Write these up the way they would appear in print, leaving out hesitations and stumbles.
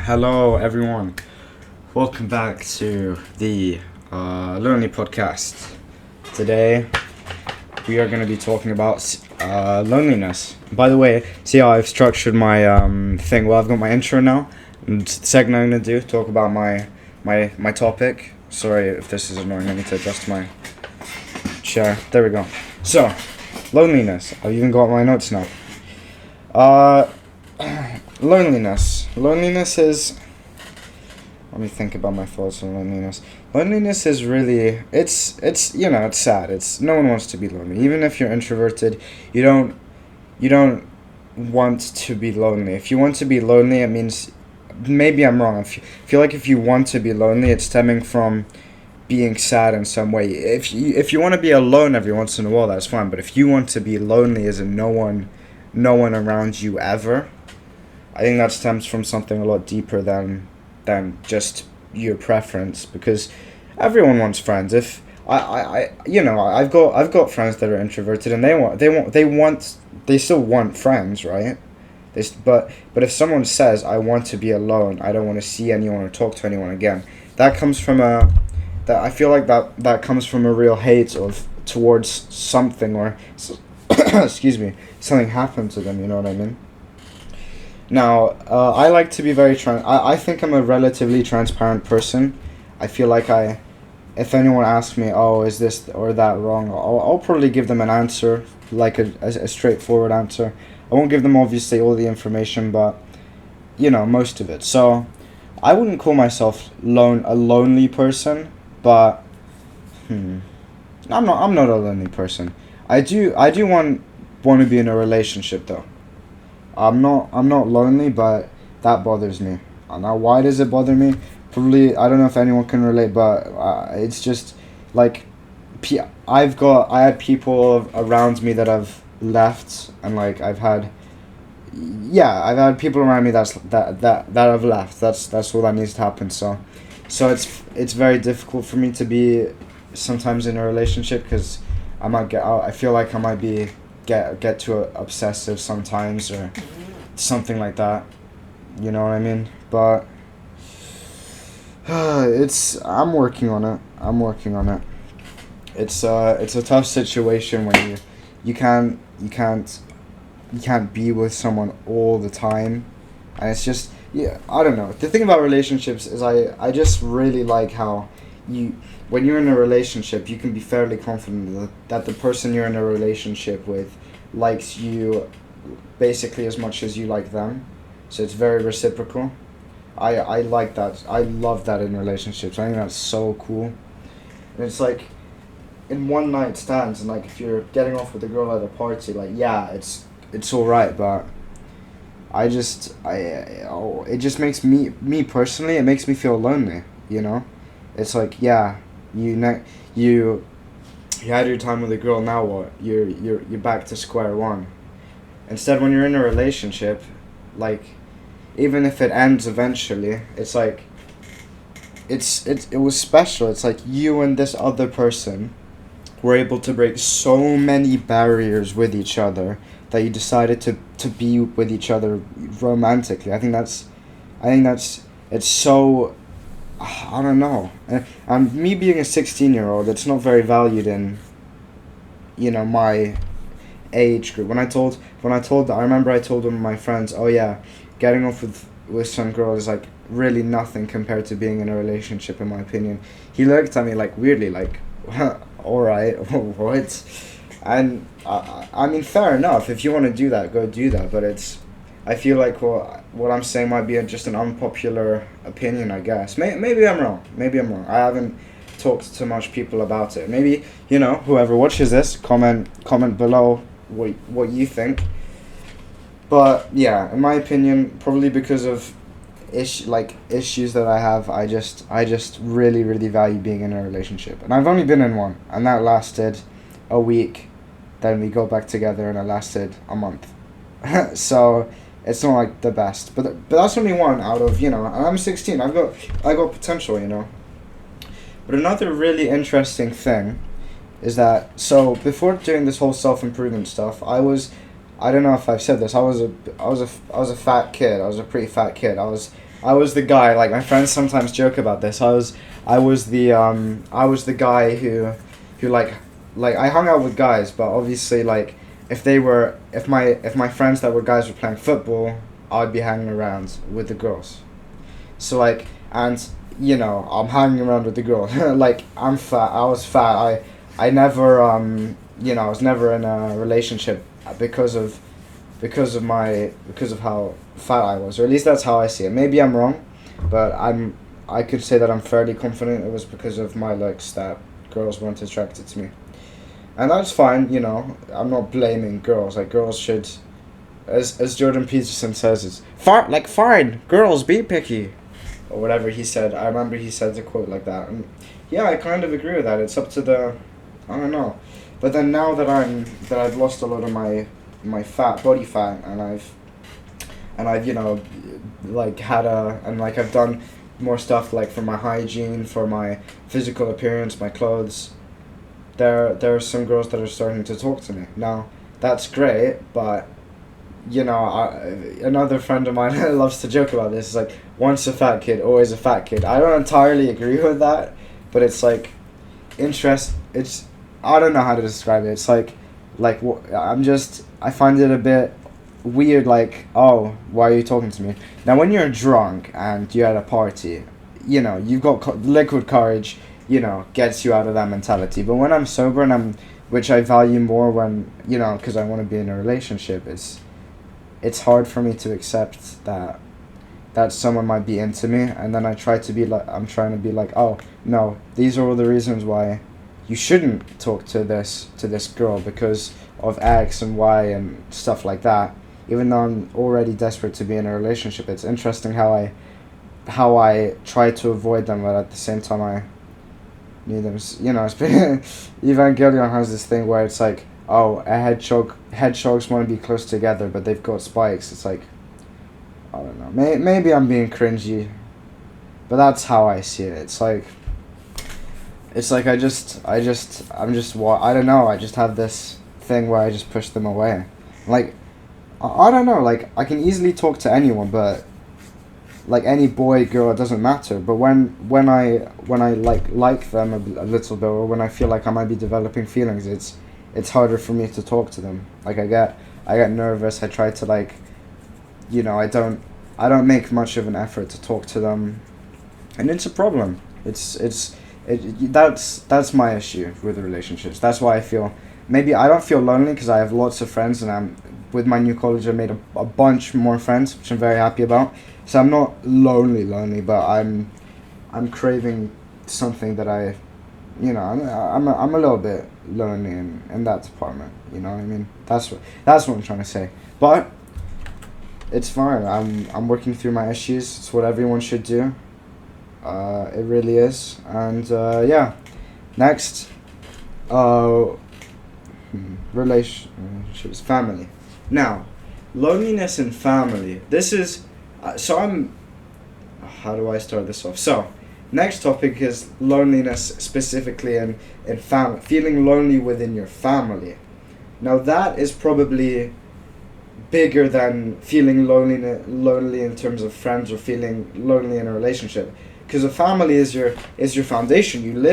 Hello, everyone. Welcome back to the Lonely podcast. Today, we are going to be talking about loneliness. By the way, see how I've structured my thing? Well, I've got my intro now. And the second I'm going to do, talk about my topic. Sorry if this is annoying. I need to adjust my chair. There we go. So, loneliness. I've even got my notes now. Loneliness. Loneliness is... Let me think about my thoughts on loneliness. Loneliness is really... It's it's sad. No one wants to be lonely. Even if you're introverted, you don't want to be lonely. If you want to be lonely, it means... Maybe I'm wrong. I feel like if you want to be lonely, it's stemming from being sad in some way. If you want to be alone every once in a while, that's fine. But if you want to be lonely as in no one around you ever, I think that stems from something a lot deeper than just your preference, because everyone wants friends. If I've got friends that are introverted and they still want friends, right? But if someone says, I want to be alone, I don't want to see anyone or talk to anyone again, that comes from I feel like that comes from a real hate towards something, or excuse me, something happened to them, you know what I mean? Now, I like to be very I think I'm a relatively transparent person. I feel like if anyone asks me, oh, is this or that wrong, I'll probably give them an answer, like a straightforward answer. I won't give them obviously all the information, but most of it. So I wouldn't call myself a lonely person, but I'm not a lonely person. I do want to be in a relationship though. I'm not lonely, but that bothers me. Now, why does it bother me? Probably, I don't know if anyone can relate, but it's just like I had people around me that have left, and like I've had people around me that have left. That's all that needs to happen. So it's very difficult for me to be sometimes in a relationship, because I feel like I might be get too obsessive sometimes, or something like that, you know what I mean? But I'm working on it. It's a tough situation when you can't be with someone all the time, and it's just, I don't know. The thing about relationships is I just really like how when you're in a relationship, you can be fairly confident that the person you're in a relationship with likes you basically as much as you like them. So it's very reciprocal. I like that. I love that in relationships. I think that's so cool. And it's like in one night stands, and like if you're getting off with a girl at a party, like it's alright, but it just makes me personally, it makes me feel lonely, It's like, you had your time with a girl, now what? You're back to square one. Instead, when you're in a relationship, like, even if it ends eventually, it's like it was special. It's like you and this other person were able to break so many barriers with each other that you decided to be with each other romantically. I think that's it's so, I don't know. And me being a 16-year-old, it's not very valued in, my age group. I remember I told one of my friends, oh yeah, getting off with some girl is like really nothing compared to being in a relationship, in my opinion. He looked at me like weirdly, like, alright, what? And I mean, fair enough, if you want to do that, go do that, but I feel like what I'm saying might be just an unpopular opinion, I guess. Maybe I'm wrong. I haven't talked to much people about it. Maybe, whoever watches this, comment below what you think. But yeah, in my opinion, probably because of issues that I have, I just really, really value being in a relationship. And I've only been in one, and that lasted a week. Then we got back together, and it lasted a month. So it's not like the best, but that's only one out of, and I'm 16. I got potential, But another really interesting thing is that, so before doing this whole self-improvement stuff, I don't know if I've said this, I was a fat kid. I was a pretty fat kid. I was I was the guy. Like my friends sometimes joke about this. I was the guy who like I hung out with guys, but obviously like if my friends that were guys were playing football, I'd be hanging around with the girls. So like and I'm hanging around with the girl. Like I'm fat. I was fat. I never I was never in a relationship because of because of how fat I was, or at least that's how I see it. Maybe I'm wrong, but I could say that I'm fairly confident it was because of my looks that girls weren't attracted to me, and that's fine. I'm not blaming girls. Like girls should, as Jordan Peterson says, it's fine. Girls be picky, or whatever he said. I remember he said a quote like that, and yeah, I kind of agree with that. It's up to the, I don't know, but then now that I've lost a lot of my body fat, and I've like I've done more stuff like for my hygiene, for my physical appearance, my clothes. There are some girls that are starting to talk to me now. That's great, but another friend of mine loves to joke about this. It's like once a fat kid, always a fat kid. I don't entirely agree with that, but it's like It's I don't know how to describe it. It's like I find it a bit weird. Like, oh, why are you talking to me now? When you're drunk and you're at a party, you've got liquid courage. Gets you out of that mentality. But when I'm sober which I value more when because I want to be in a relationship, it's hard for me to accept that someone might be into me, and then I'm trying to be like, oh no, these are all the reasons why you shouldn't talk to this girl because of X and Y and stuff like that. Even though I'm already desperate to be in a relationship, it's interesting how I try to avoid them, but at the same time I need them. It's been Evangelion has this thing where it's like, oh, hedgehogs want to be close together, but they've got spikes. It's like, I don't know. Maybe I'm being cringy, but that's how I see it. It's like I don't know. I just have this thing where I just push them away. Like, I don't know. Like, I can easily talk to anyone, but like any boy, girl, it doesn't matter. But when I like them a little bit, or when I feel like I might be developing feelings, it's harder for me to talk to them. Like I get nervous. I try to I don't make much of an effort to talk to them, and it's a problem. That's my issue with relationships. That's why I feel maybe I don't feel lonely because I have lots of friends, and I'm with my new college. I made a bunch more friends, which I'm very happy about. So I'm not lonely, but I'm craving something that I'm a little bit lonely in that department. You know what I mean? That's what I'm trying to say. But it's fine. I'm working through my issues. It's what everyone should do. It really is. And yeah, next, relationships, family. Now, loneliness and family. This is how do I start this off? So, next topic is loneliness specifically in family. Feeling lonely within your family. Now that is probably bigger than feeling lonely in terms of friends or feeling lonely in a relationship, because a family is your foundation.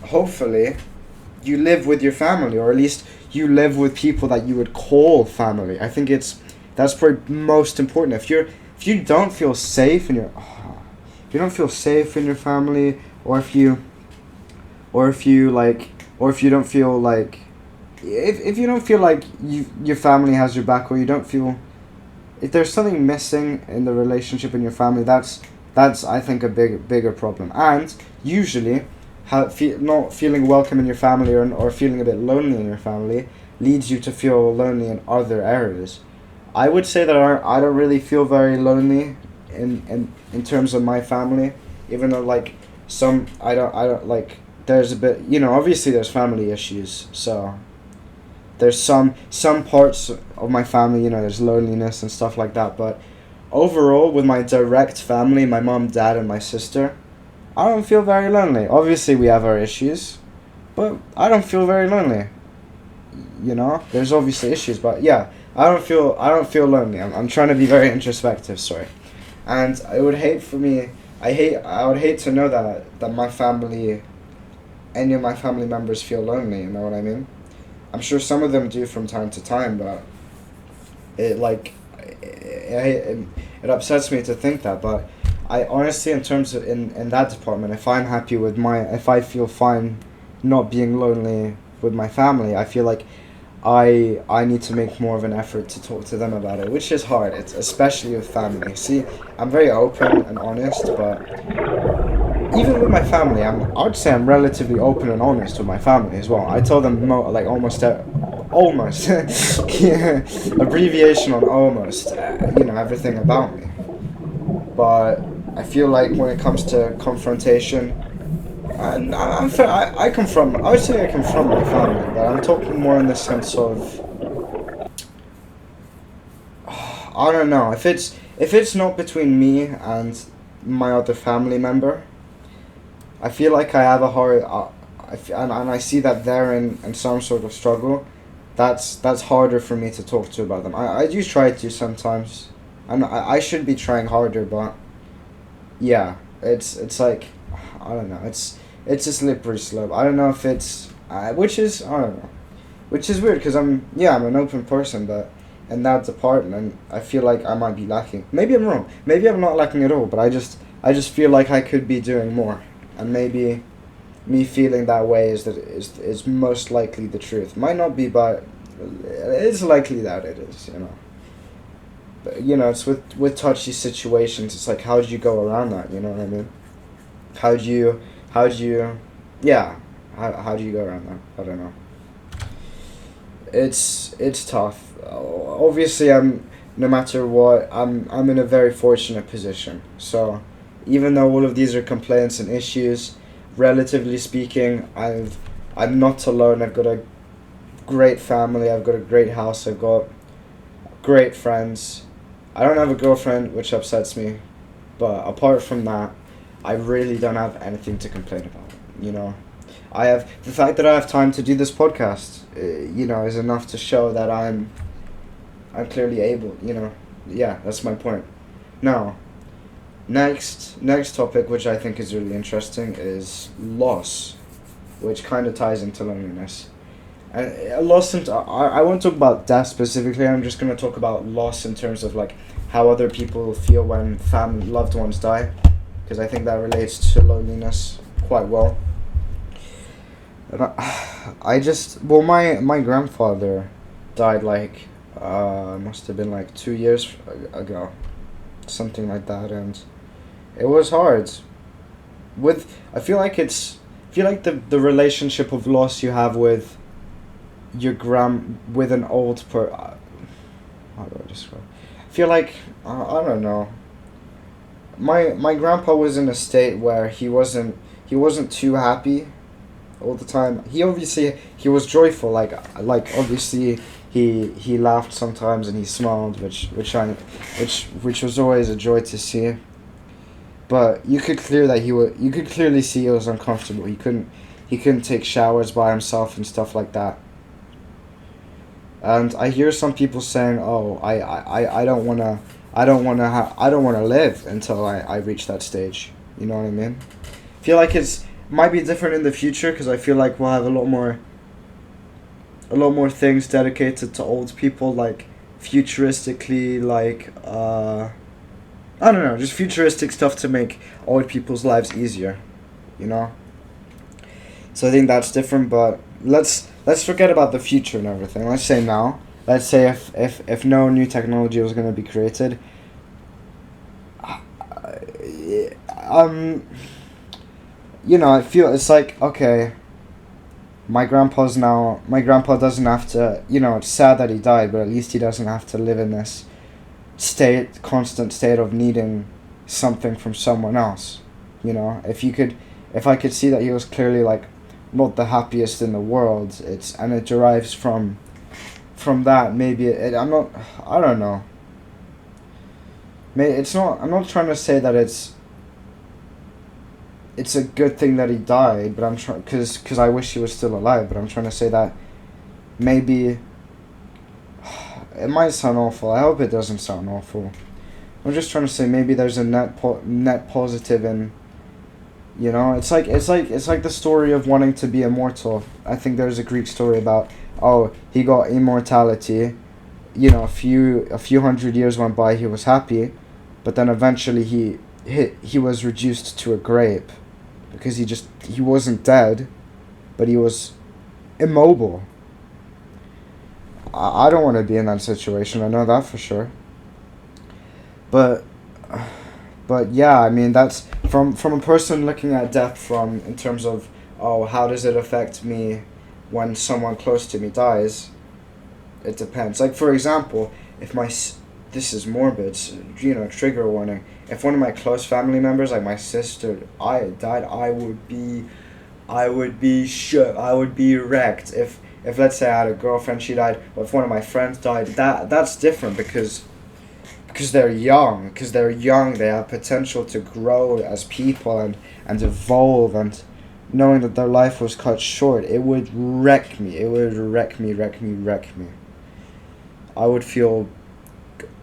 Hopefully you live with your family, or at least you live with people that you would call family. I think that's probably most important. If you don't feel safe in your family, or if you don't feel like if you don't feel like your family has your back, or you don't feel, if there's something missing in the relationship in your family, that's I think a bigger problem. And usually not feeling welcome in your family, or feeling a bit lonely in your family leads you to feel lonely in other areas. I would say that I don't really feel very lonely in terms of my family, even though like I don't like, there's a bit, obviously there's family issues, so there's some parts of my family, there's loneliness and stuff like that, but overall with my direct family, my mom, dad, and my sister, I don't feel very lonely. Obviously we have our issues, but I don't feel very lonely. There's obviously issues, but yeah, I don't feel lonely. I'm trying to be very introspective, sorry. and I would hate for me. I would hate to know that my family, any of my family members feel lonely. You know what I mean? I'm sure some of them do from time to time, but it like it upsets me to think that. But I honestly, in terms of in that department, if I'm happy with if I feel fine not being lonely with my family, I feel like I need to make more of an effort to talk to them about it, which is hard. It's especially with family. See, I'm very open and honest, but even with my family, I would say I'm relatively open and honest with my family as well. I tell them like almost, yeah, abbreviation on almost, everything about me. But I feel like when it comes to confrontation, I come from, I would say I come from my family, but I'm talking more in the sense of, I don't know, if it's not between me and my other family member, I feel like I have a hard, and I see that they're in some sort of struggle. That's harder for me to talk to about them. I do try to sometimes, and I should be trying harder, but yeah, it's like, I don't know, it's a slippery slope. I don't know if it's, which is, I don't know, which is weird because I'm an open person, but in that department I feel like I might be lacking. Maybe I'm wrong. Maybe I'm not lacking at all, but I just feel like I could be doing more, and maybe me feeling that way is most likely the truth. Might not be, but it's likely that it is. But it's with touchy situations. It's like, how do you go around that? You know what I mean? How do you yeah? How do you go around that? I don't know. It's tough. Obviously, no matter what, I'm in a very fortunate position. So, even though all of these are complaints and issues, relatively speaking, I'm not alone. I've got a great family. I've got a great house. I've got great friends. I don't have a girlfriend, which upsets me. But apart from that, I really don't have anything to complain about. I have the fact that I have time to do this podcast. Is enough to show that I'm clearly able. Yeah, that's my point. Now, next topic, which I think is really interesting, is loss, which kind of ties into loneliness. And loss, I won't talk about death specifically. I'm just gonna talk about loss in terms of like how other people feel when family loved ones die, because I think that relates to loneliness quite well. And my grandfather died like must have been like 2 years ago, something like that, and it was hard. I feel like the relationship of loss you have with with an how do I describe? I feel like I don't know. My grandpa was in a state where he wasn't too happy all the time. He was joyful, like obviously he laughed sometimes and he smiled, which was always a joy to see. But you could clearly see he was uncomfortable. He couldn't take showers by himself and stuff like that. And I hear some people saying, "Oh, I don't wanna, I don't wanna live until I reach that stage." You know what I mean? I feel like it's might be different in the future because I feel like we'll have a lot more things dedicated to old people, like futuristically, like I don't know, just futuristic stuff to make old people's lives easier, you know. So I think that's different, but let's forget about the future and everything. Let's say now. Let's say if no new technology was going to be created, I feel it's like, okay, my grandpa doesn't have to, it's sad that he died, but at least he doesn't have to live in this constant state of needing something from someone else. If I could see that he was clearly like not the happiest in the world, and it derives from that, maybe I don't know. I'm not trying to say that it's a good thing that he died, but I'm trying, because I wish he was still alive, but I'm trying to say that maybe it might sound awful. I hope it doesn't sound awful, I'm just trying to say maybe there's a net positive in, it's like the story of wanting to be immortal. I think there's a Greek story about, oh, he got immortality. A few hundred years went by, he was happy, but then eventually he was reduced to a grape, because he wasn't dead, but he was immobile. I don't want to be in that situation. I know that for sure. But yeah, I mean, that's from a person looking at death from in terms of, oh, how does it affect me when someone close to me dies? It depends. Like, for example, if this is morbid, trigger warning. If one of my close family members, like my sister, died, I would be shook. I would be wrecked. If let's say I had a girlfriend, she died, or if one of my friends died, that's different because they're young. Because they're young, they have potential to grow as people and evolve, and knowing that their life was cut short, it would wreck me. It would wreck me. I would feel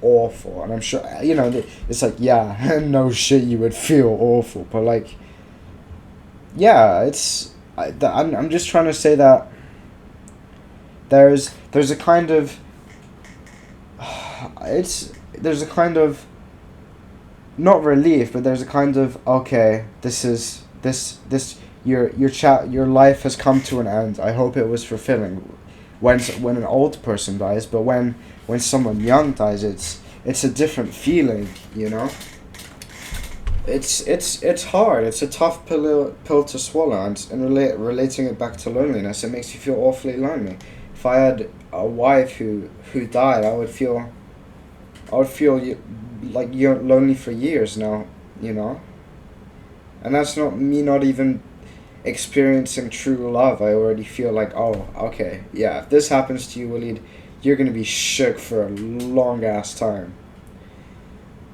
awful, and I'm sure it's like, yeah, no shit, you would feel awful, but like, yeah, I'm just trying to say that there's a kind of there's a kind of not relief, but there's a kind of, okay, your life has come to an end. I hope it was fulfilling when an old person dies, but when someone young dies, it's a different feeling, It's hard. It's a tough pill to swallow, and relating it back to loneliness, it makes you feel awfully lonely. If I had a wife who died, I would feel like you're lonely for years now, and that's not even experiencing true love. I already feel like, oh, okay, yeah, if this happens to you, Waleed, you're gonna be shook for a long ass time.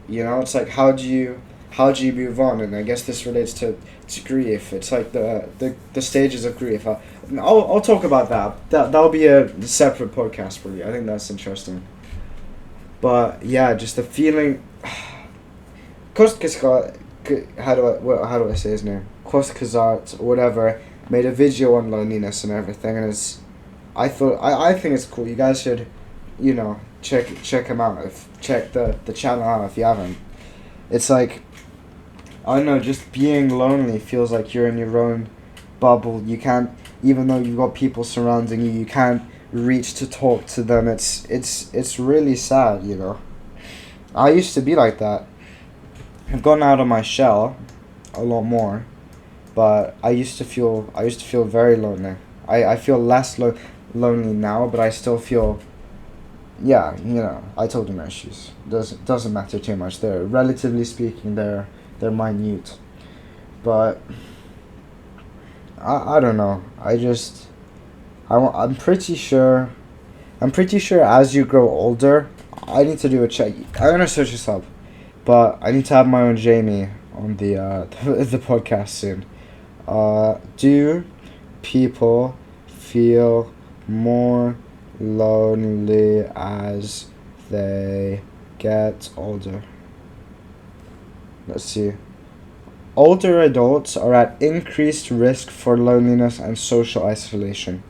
It's like, how do you move on? And I guess this relates to grief. It's like the stages of grief. I'll talk about that. That'll be a separate podcast for you. I think that's interesting. But yeah, just the feeling. How do I say his name? Kost Kazart or whatever made a video on loneliness and everything, and I think it's cool. You guys should, check him out. Check the channel out if you haven't. It's like, I don't know, just being lonely feels like you're in your own bubble. You can't, even though you've got people surrounding you, you can't reach to talk to them. It's really sad, I used to be like that. I've gotten out of my shell a lot more, but I used to feel very lonely. I feel less lonely now, but I still feel, yeah, I told you my issues. Doesn't matter too much. They're, relatively speaking, they're minute. But I don't know. I'm pretty sure as you grow older, I need to do a check. I'm gonna search this up, but I need to have my own Jamie on the the podcast soon. Do people feel more lonely as they get older? Let's see. Older adults are at increased risk for loneliness and social isolation.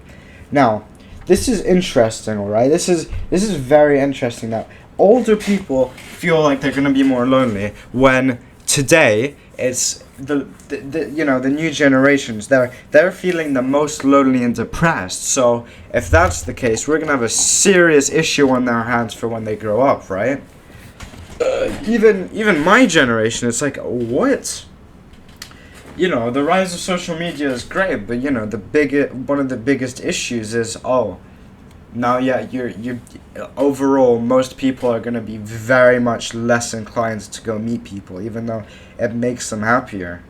Now, this is interesting, alright? This is very interesting that older people feel like they're gonna be more lonely, when today it's the new generations, they're feeling the most lonely and depressed. So if that's the case, we're gonna have a serious issue on their hands for when they grow up, right? Even my generation, it's like, what? The rise of social media is great, but one of the biggest issues is, now, yeah, you're overall, most people are gonna be very much less inclined to go meet people, even though it makes them happier.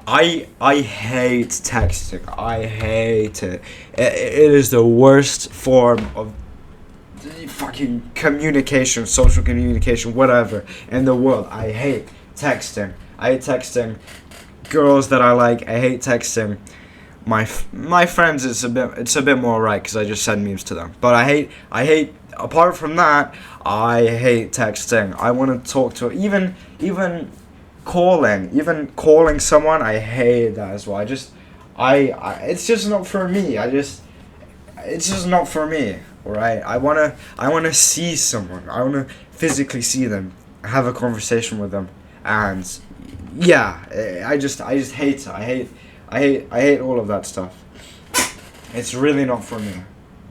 I hate texting. I hate it. It is the worst form of fucking communication, social communication, whatever, in the world. I hate texting. I hate texting girls that I like. I hate texting my friends. It's a bit more right, because I just send memes to them. But I hate apart from that, I hate texting. I want to talk to even calling someone. I hate that as well. I it's just not for me. It's just not for me. Alright, I wanna see someone. I wanna physically see them, have a conversation with them, and yeah, I just hate it. I hate all of that stuff. It's really not for me.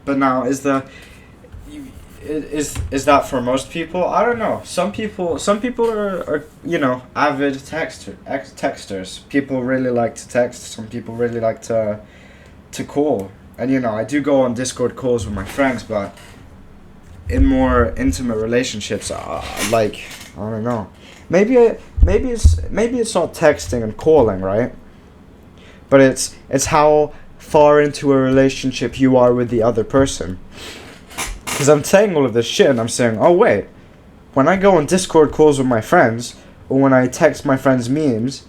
But now, is that for most people? I don't know. Some people are avid texters. People really like to text. Some people really like to call. And I do go on Discord calls with my friends, but in more intimate relationships, like, I don't know. Maybe it's not texting and calling, right? But it's how far into a relationship you are with the other person. Because I'm saying all of this shit and I'm saying, oh wait, when I go on Discord calls with my friends, or when I text my friends memes,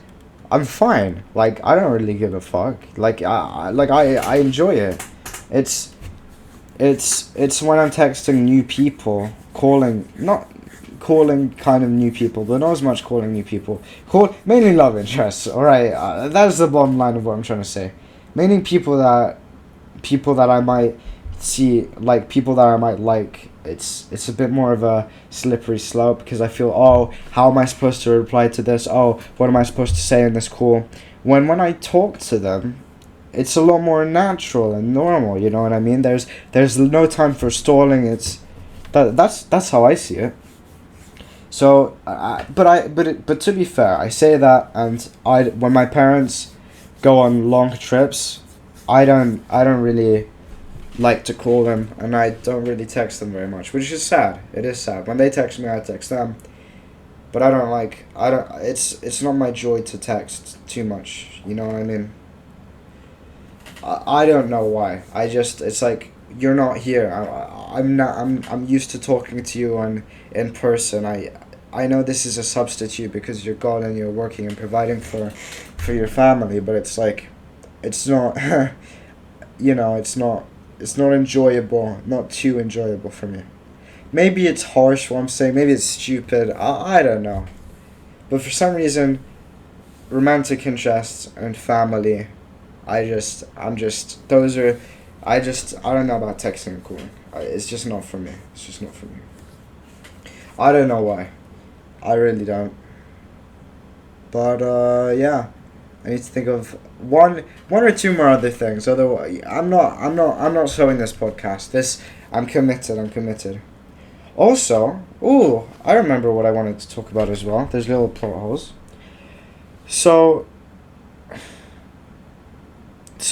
I'm fine. Like, I don't really give a fuck. Like, I enjoy it. It's when I'm texting new people, not calling kind of new people, but not as much calling new people. Mainly love interests. All right, that's the bottom line of what I'm trying to say. Mainly people that I might see, like people that I might like. It's a bit more of a slippery slope because I feel, oh, how am I supposed to reply to this? Oh, what am I supposed to say in this call? When I talk to them, it's a lot more natural and normal. You know what I mean? There's no time for stalling. That's how I see it. So, but to be fair, I say that, and when my parents go on long trips, I don't really like to call them, and I don't really text them very much, which is sad. It is sad. When they text me, I text them, but it's not my joy to text too much. You know what I mean? I don't know why. It's like, you're not here. I'm used to talking to you in person. I know this is a substitute because you're gone and you're working and providing for your family, but it's like, it's not it's not enjoyable, not too enjoyable for me. Maybe it's harsh what I'm saying, maybe it's stupid, I don't know. But for some reason, romantic interests and family, I don't know about texting and calling. It's just not for me. It's just not for me. I don't know why. I really don't. But yeah, I need to think of one or two more other things. Otherwise, I'm not showing this podcast. I'm committed. Also, I remember what I wanted to talk about as well. There's little plot holes. So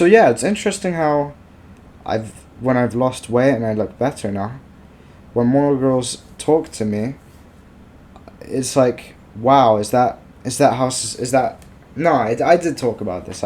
yeah, it's interesting how when I've lost weight and I look better now, when more girls talk to me, it's like, wow, is that no, I did talk about this.